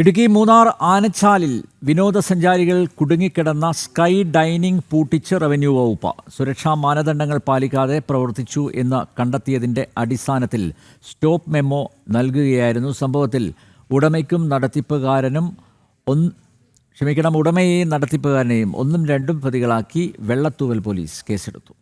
ഇടുക്കി മൂന്നാർ ആനച്ചാലിൽ വിനോദസഞ്ചാരികൾ കുടുങ്ങിക്കിടന്ന sky dining പൂട്ടിച്ച് revenue വകുപ്പ്. സുരക്ഷാ മാനദണ്ഡങ്ങൾ പാലിക്കാതെ പ്രവർത്തിച്ചു എന്ന് കണ്ടെത്തിയതിന്റെ അടിസ്ഥാനത്തിൽ സ്റ്റോപ്പ് മെമ്മോ നൽകുകയായിരുന്നു. സംഭവത്തിൽ ഉടമയെയും നടത്തിപ്പുകാരനെയും 1ഉം 2ഉം പ്രതികളാക്കി വെള്ളത്തൂവൽ പോലീസ് കേസെടുത്തു.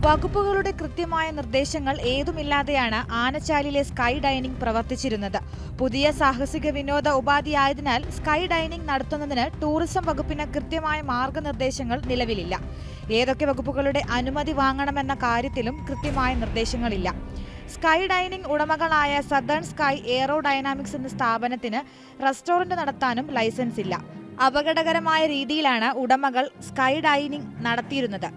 വകുപ്പുകളുടെ കൃത്യമായ നിർദ്ദേശങ്ങൾ ഏതുമില്ലാതെയാണ് ആനച്ചാലിലെ സ്കൈ ഡൈനിംഗ് പ്രവർത്തിച്ചിരുന്നത്. പുതിയ സാഹസിക വിനോദ ഉപാധിയായതിനാൽ സ്കൈ ഡൈനിംഗ് നടത്തുന്നതിന് ടൂറിസം വകുപ്പിന് കൃത്യമായ മാർഗനിർദ്ദേശങ്ങൾ നിലവിലില്ല. ഏതൊക്കെ വകുപ്പുകളുടെ അനുമതി വാങ്ങണമെന്ന കാര്യത്തിലും കൃത്യമായ നിർദ്ദേശങ്ങളില്ല. സ്കൈ ഡൈനിംഗ് ഉടമകളായ സദേൺ സ്കൈ എയ്റോ ഡൈനാമിക്സ് എന്ന സ്ഥാപനത്തിന് റെസ്റ്റോറന്റ് നടത്താനും ലൈസൻസ് ഇല്ല. അപകടകരമായ രീതിയിലാണ് ഉടമകൾ സ്കൈ ഡൈനിംഗ് നടത്തിയിരുന്നത്.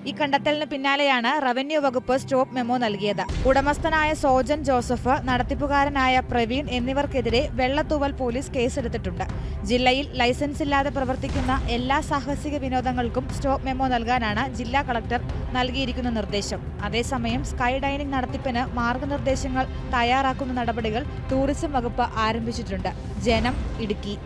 ഈ കണ്ടെത്തലിന് പിന്നാലെയാണ് റവന്യൂ വകുപ്പ് സ്റ്റോപ്പ് മെമ്മോ നൽകിയത്. ഉടമസ്ഥനായ സോജൻ ജോസഫ്, നടത്തിപ്പുകാരനായ പ്രവീൺ എന്നിവർക്കെതിരെ വെള്ളത്തൂവൽ പോലീസ് കേസെടുത്തിട്ടുണ്ട്. ജില്ലയിൽ ലൈസൻസ് ഇല്ലാതെ പ്രവർത്തിക്കുന്ന എല്ലാ സാഹസിക വിനോദങ്ങൾക്കും സ്റ്റോപ്പ് മെമ്മോ നൽകാനാണ് ജില്ലാ കളക്ടർ നൽകിയിരിക്കുന്ന നിർദ്ദേശം. അതേസമയം സ്കൈ ഡൈനിംഗ് നടത്തിപ്പിന് മാർഗനിർദ്ദേശങ്ങൾ തയ്യാറാക്കുന്ന നടപടികൾ ടൂറിസം വകുപ്പ് ആരംഭിച്ചിട്ടുണ്ട്. ജനം, ഇടുക്കി.